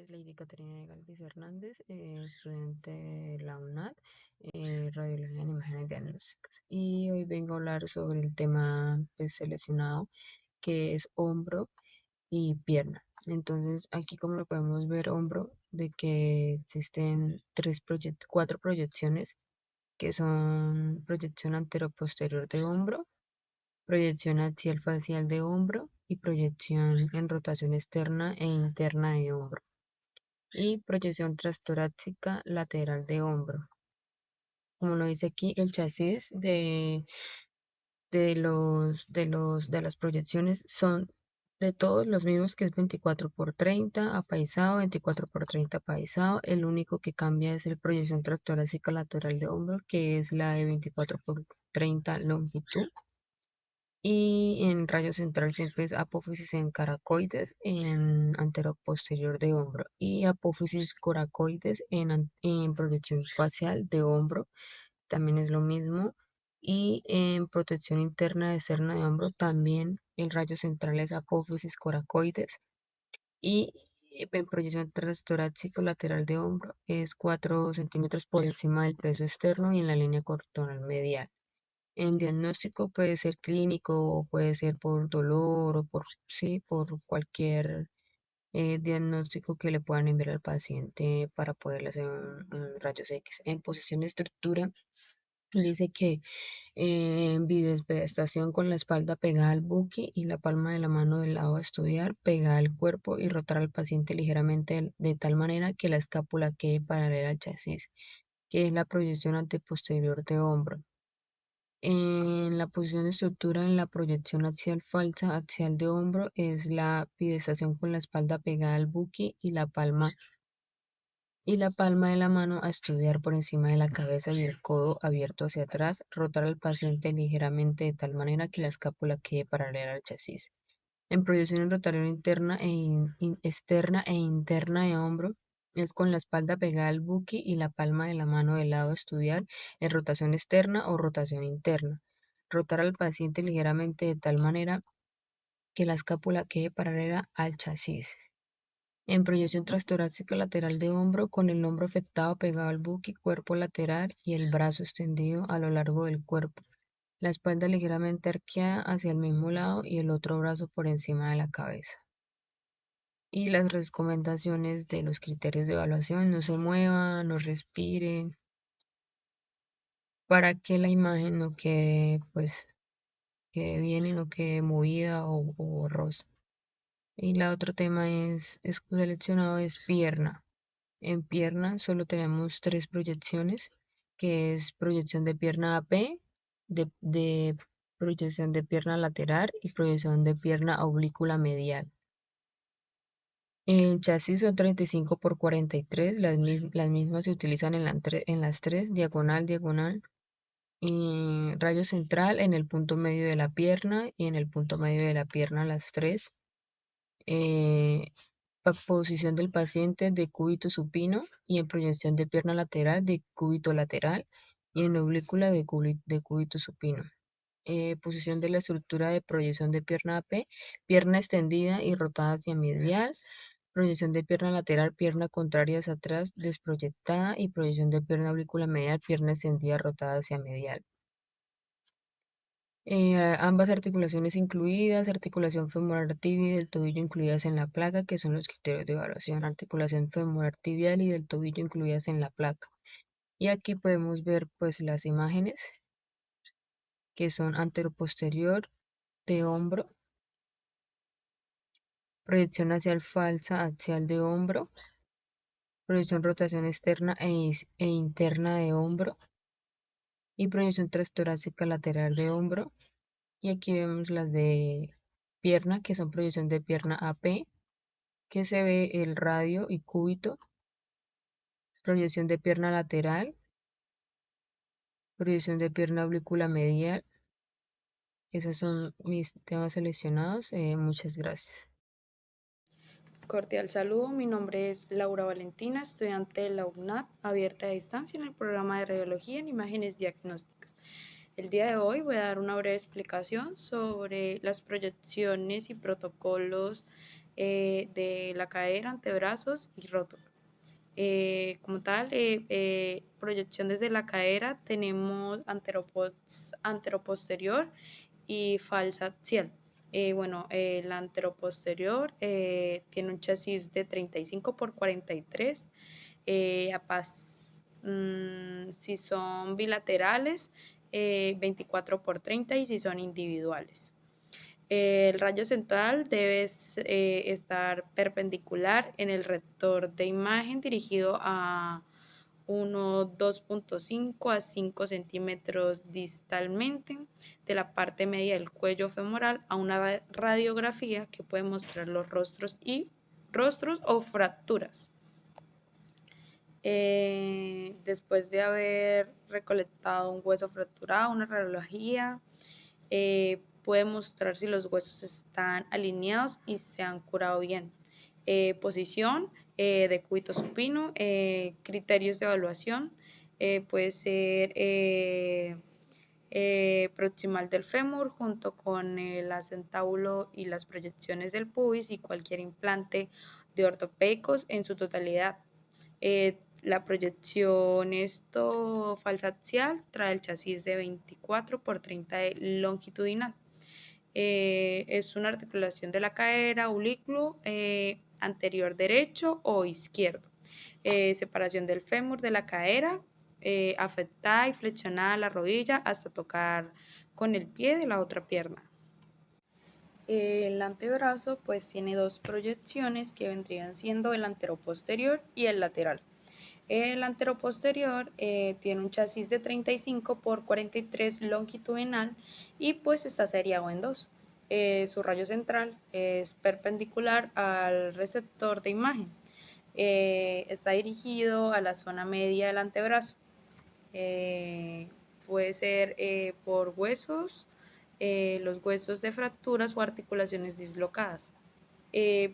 nombre es Lady Caterina Galvis Hernández, estudiante de la UNAD, Radiología en Imágenes Diagnósticas. Y hoy vengo a hablar sobre el tema pues, seleccionado, que es hombro y pierna. Entonces, aquí como lo podemos ver, hombro, de que existen cuatro proyecciones, que son proyección antero-posterior de hombro, proyección axial facial de hombro y proyección en rotación externa e interna de hombro y proyección transtorácica lateral de hombro. Como lo dice aquí, el chasis de las proyecciones son de todos los mismos, que es 24x30 apaisado, 24x30 apaisado. El único que cambia es el proyección transtorácica lateral de hombro, que es la de 24x30 longitud. Y en rayo central siempre es apófisis en caracoides en anteroposterior de hombro y apófisis coracoides en proyección facial de hombro, también es lo mismo. Y en protección interna externa de hombro también el rayo central es apófisis coracoides y en proyección transtorácico lateral de hombro es 4 centímetros por encima del peso externo y en la línea coronal medial. En diagnóstico puede ser clínico o puede ser por dolor o por cualquier diagnóstico que le puedan enviar al paciente para poderle hacer un rayos X. En posición de estructura dice que en bidestación con la espalda pegada al buque y la palma de la mano del lado a estudiar, pegada al cuerpo y rotar al paciente ligeramente de tal manera que la escápula quede paralela al chasis, que es la proyección anteposterior de hombro. En la posición de estructura en la proyección axial falsa axial de hombro es la bidestación con la espalda pegada al buque y la palma de la mano a estudiar por encima de la cabeza y el codo abierto hacia atrás, rotar al paciente ligeramente de tal manera que la escápula quede paralela al chasis. En proyección rotación interna externa e interna de hombro es con la espalda pegada al buque y la palma de la mano del lado a estudiar en rotación externa o rotación interna. Rotar al paciente ligeramente de tal manera que la escápula quede paralela al chasis. En proyección transtorácica lateral de hombro con el hombro afectado pegado al buque, cuerpo lateral y el brazo extendido a lo largo del cuerpo. La espalda ligeramente arqueada hacia el mismo lado y el otro brazo por encima de la cabeza. Y las recomendaciones de los criterios de evaluación: no se mueva, no respire, para que la imagen no quede, pues, quede bien y no quede movida o borrosa. Y la otro tema es seleccionado es pierna. En pierna solo tenemos tres proyecciones, que es proyección de pierna AP, de proyección de pierna lateral y proyección de pierna oblícula medial. El chasis son 35x43, las mismas se utilizan en las tres, diagonal, diagonal. Rayo central en el punto medio de la pierna y en el punto medio de la pierna las tres. Eh, Posición del paciente de cúbito supino y en proyección de pierna lateral de cúbito lateral y en oblícula de cúbito supino. Posición de la estructura de proyección de pierna AP, pierna extendida y rotada hacia medial, proyección de pierna lateral, pierna contraria hacia atrás, desproyectada y proyección de pierna oblícula medial, pierna extendida, rotada hacia medial. Ambas articulaciones incluidas, articulación femoral tibia y del tobillo incluidas en la placa, que son los criterios de evaluación, articulación femoral tibial y del tobillo incluidas en la placa. Y aquí podemos ver pues las imágenes que son anteroposterior de hombro, proyección axial falsa axial de hombro, proyección rotación externa e interna de hombro y proyección transtorácica lateral de hombro. Y aquí vemos las de pierna, que son proyección de pierna AP, que se ve el radio y cúbito, proyección de pierna lateral, proyección de pierna oblícula medial. Esos son mis temas seleccionados. Muchas gracias. Cordial saludo, mi nombre es Laura Valentina, estudiante de la UNAD abierta a distancia en el programa de Radiología en Imágenes Diagnósticas. El día de hoy voy a dar una breve explicación sobre las proyecciones y protocolos de la cadera, antebrazos y rótula. Como tal, proyección desde la cadera tenemos anteroposterior y falsa axial. Bueno, la anteroposterior tiene un chasis de 35 por 43. Si son bilaterales, 24 por 30, y si son individuales. El rayo central debe estar perpendicular en el rector de imagen dirigido a 2.5 a 5 centímetros distalmente de la parte media del cuello femoral a una radiografía que puede mostrar los rostros o fracturas. Después de haber recolectado un hueso fracturado, una radiología, puede mostrar si los huesos están alineados y se han curado bien. Posición de cúbito supino, criterios de evaluación, puede ser proximal del fémur junto con el acentábulo y las proyecciones del pubis y cualquier implante de ortopédicos en su totalidad. La proyección falsa axial trae el chasis de 24 por 30 de longitudinal. Es una articulación de la cadera, aurículo anterior derecho o izquierdo. Separación del fémur de la cadera, afectada y flexionada la rodilla hasta tocar con el pie de la otra pierna. El antebrazo pues tiene dos proyecciones que vendrían siendo el anteroposterior y el lateral. El anteroposterior tiene un chasis de 35 por 43 longitudinal y pues está seriado en dos. Su rayo central es perpendicular al receptor de imagen. Está dirigido a la zona media del antebrazo. Puede ser por huesos, los huesos de fracturas o articulaciones dislocadas.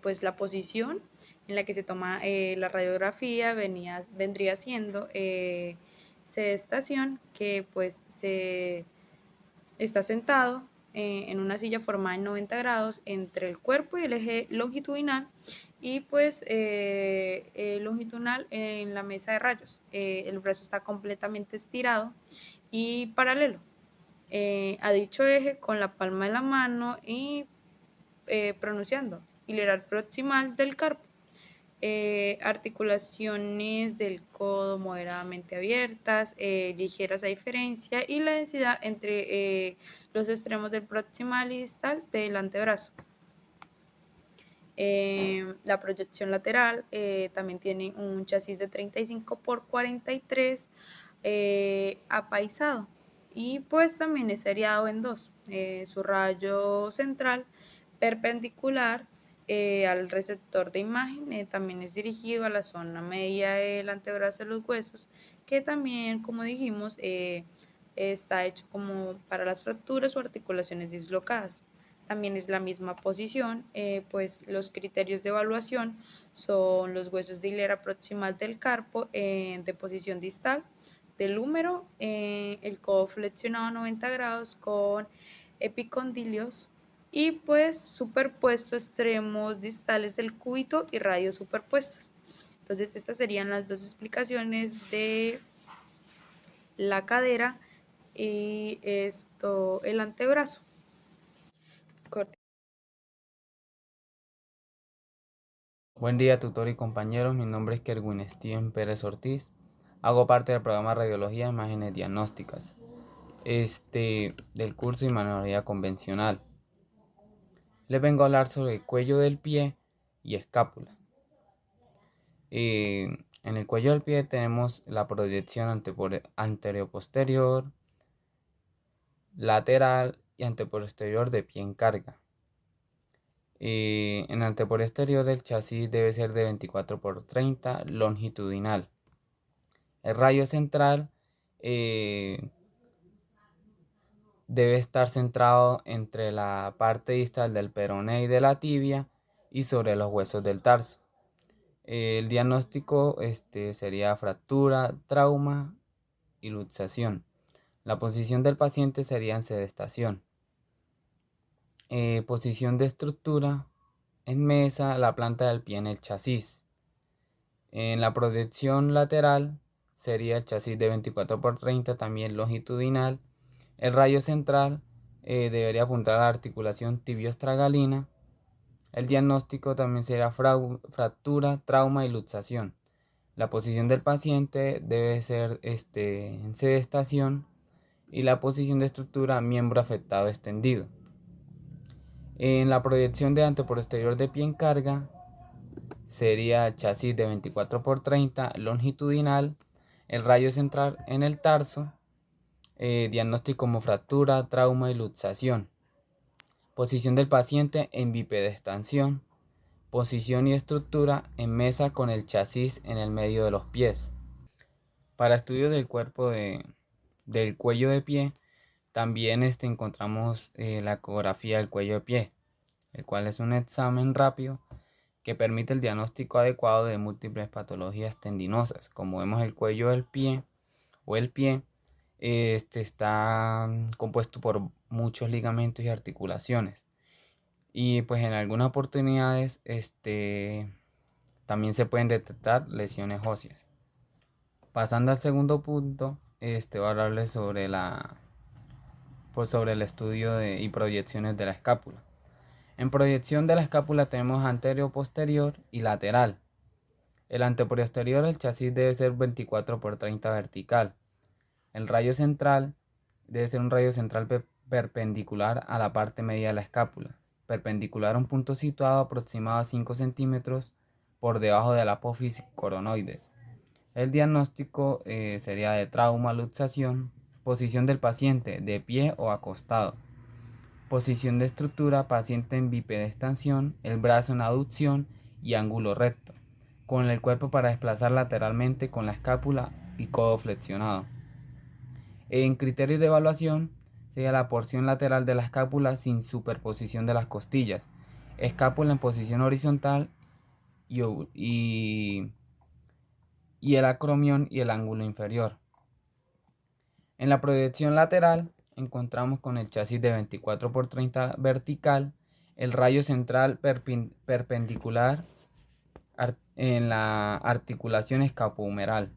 Pues la posición en la que se toma la radiografía vendría siendo sedestación, que pues se está sentado en una silla formada en 90 grados entre el cuerpo y el eje longitudinal, y pues longitudinal en la mesa de rayos. El brazo está completamente estirado y paralelo a dicho eje con la palma de la mano y pronunciando hileral proximal del carpo. Articulaciones del codo moderadamente abiertas, ligeras a diferencia, y la densidad entre los extremos del proximal y distal del antebrazo. La proyección lateral también tiene un chasis de 35 por 43 apaisado, y pues también es seriado en dos. Su rayo central perpendicular al receptor de imagen también es dirigido a la zona media del antebrazo de los huesos, que también, como dijimos, está hecho como para las fracturas o articulaciones dislocadas. También es la misma posición, pues los criterios de evaluación son los huesos de hilera proximal del carpo de posición distal del húmero, el codo flexionado a 90 grados con epicondilios y pues superpuesto extremos distales del cúbito y radios superpuestos. Entonces estas serían las dos explicaciones de la cadera y el antebrazo. Buen día, tutor y compañeros. Mi nombre es Kerwin Steven Pérez Ortiz. Hago parte del programa Radiología e Imágenes Diagnósticas, del curso de Imanología Convencional. Les vengo a hablar sobre el cuello del pie y escápula. En el cuello del pie tenemos la proyección anterior-posterior, lateral y anteposterior de pie en carga. En el anteposterior el chasis debe ser de 24 por 30 longitudinal. El rayo central debe estar centrado entre la parte distal del peroné y de la tibia y sobre los huesos del tarso. El diagnóstico sería fractura, trauma y luxación. La posición del paciente sería en sedestación. Posición de estructura en mesa, la planta del pie en el chasis. En la proyección lateral sería el chasis de 24×30, también longitudinal. El rayo central debería apuntar a la articulación tibio-estragalina. El diagnóstico también sería fractura, trauma y luxación. La posición del paciente debe ser en sedestación y la posición de estructura miembro afectado extendido. En la proyección de anteposterior de pie en carga sería chasis de 24×30 longitudinal, el rayo central en el tarso, diagnóstico como fractura, trauma y luxación. Posición del paciente en bipedestación. Posición y estructura en mesa con el chasis en el medio de los pies. Para estudio del cuerpo del cuello de pie, también encontramos la ecografía del cuello de pie, el cual es un examen rápido que permite el diagnóstico adecuado de múltiples patologías tendinosas. Como vemos, el cuello del pie o el pie está compuesto por muchos ligamentos y articulaciones. Y pues en algunas oportunidades también se pueden detectar lesiones óseas. Pasando al segundo punto, voy a hablarles sobre el estudio y proyecciones de la escápula. En proyección de la escápula tenemos anterior, posterior y lateral. El anteposterior, el chasis debe ser 24×30 vertical. El rayo central debe ser un rayo central perpendicular a la parte media de la escápula, perpendicular a un punto situado aproximado a 5 centímetros por debajo de la apófisis coronoides. El diagnóstico sería de trauma, luxación, posición del paciente de pie o acostado. Posición de estructura, paciente en bipedestación, el brazo en aducción y ángulo recto, con el cuerpo para desplazar lateralmente con la escápula y codo flexionado. En criterios de evaluación sería la porción lateral de la escápula sin superposición de las costillas, escápula en posición horizontal y el acromión y el ángulo inferior. En la proyección lateral encontramos con el chasis de 24×30 vertical, el rayo central perpendicular en la articulación escapohumeral.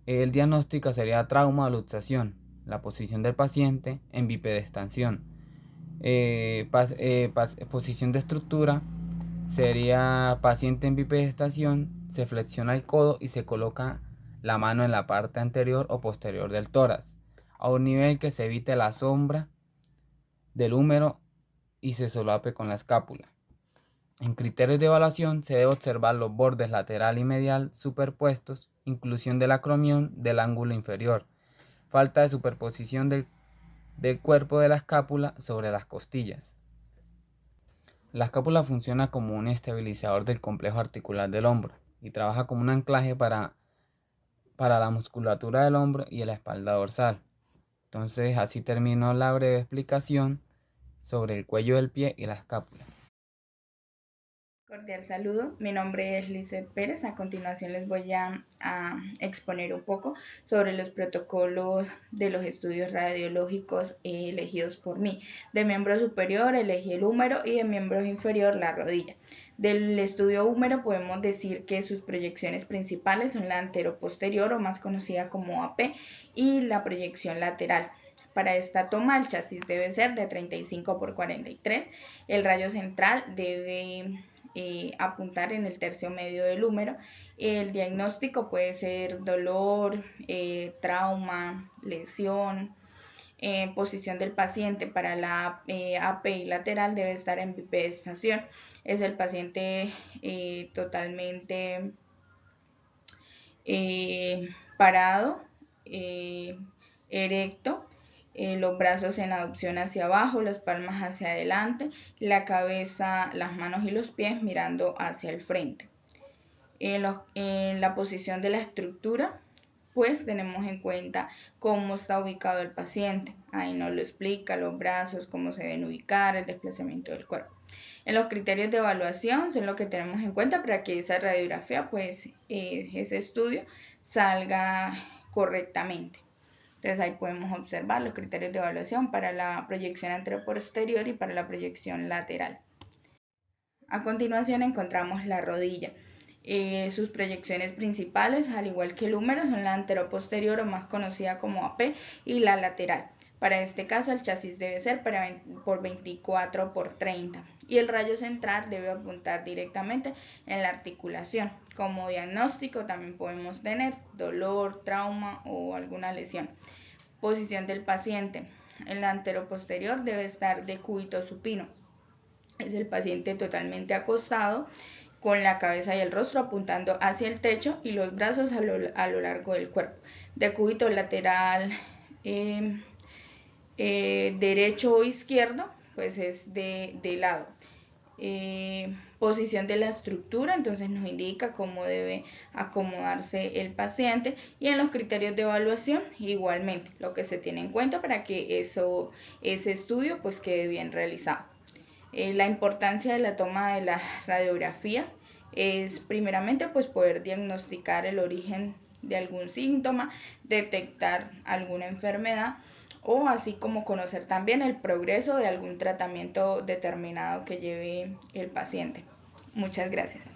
El diagnóstico sería trauma o luxación, la posición del paciente en bipedestación. Posición de estructura sería paciente en bipedestación, se flexiona el codo y se coloca la mano en la parte anterior o posterior del tórax, a un nivel que se evite la sombra del húmero y se solape con la escápula. En criterios de evaluación se debe observar los bordes lateral y medial superpuestos, inclusión del acromión del ángulo inferior, falta de superposición del cuerpo de la escápula sobre las costillas. La escápula funciona como un estabilizador del complejo articular del hombro y trabaja como un anclaje para la musculatura del hombro y la espalda dorsal. Entonces, así terminó la breve explicación sobre el cuello del pie y la escápula. Cordial saludo, mi nombre es Lizeth Pérez. A continuación les voy a exponer un poco sobre los protocolos de los estudios radiológicos elegidos por mí. De miembro superior elegí el húmero y de miembro inferior la rodilla. Del estudio húmero podemos decir que sus proyecciones principales son la anteroposterior o más conocida como AP y la proyección lateral. Para esta toma el chasis debe ser de 35×43, el rayo central debe apuntar en el tercio medio del húmero. El diagnóstico puede ser dolor, trauma, lesión. Posición del paciente para la API lateral debe estar en bipedestación. Es el paciente totalmente parado, erecto, los brazos en adopción hacia abajo, las palmas hacia adelante, la cabeza, las manos y los pies mirando hacia el frente. En la posición de la estructura, pues tenemos en cuenta cómo está ubicado el paciente. Ahí nos lo explica, los brazos, cómo se deben ubicar, el desplazamiento del cuerpo. En los criterios de evaluación son lo que tenemos en cuenta para que esa radiografía, pues ese estudio salga correctamente. Entonces ahí podemos observar los criterios de evaluación para la proyección anteroposterior y para la proyección lateral. A continuación encontramos la rodilla. Sus proyecciones principales, al igual que el húmero, son la anteroposterior o más conocida como AP y la lateral. Para este caso el chasis debe ser por 24 por 30 y el rayo central debe apuntar directamente en la articulación. Como diagnóstico también podemos tener dolor, trauma o alguna lesión. Posición del paciente. El anteroposterior debe estar de cúbito supino. Es el paciente totalmente acostado con la cabeza y el rostro apuntando hacia el techo y los brazos a lo largo del cuerpo. De cúbito lateral derecho o izquierdo, pues es de lado. Posición de la estructura, entonces nos indica cómo debe acomodarse el paciente, y en los criterios de evaluación igualmente lo que se tiene en cuenta para que ese estudio pues quede bien realizado. La importancia de la toma de las radiografías es primeramente pues poder diagnosticar el origen de algún síntoma, detectar alguna enfermedad o así como conocer también el progreso de algún tratamiento determinado que lleve el paciente. Muchas gracias.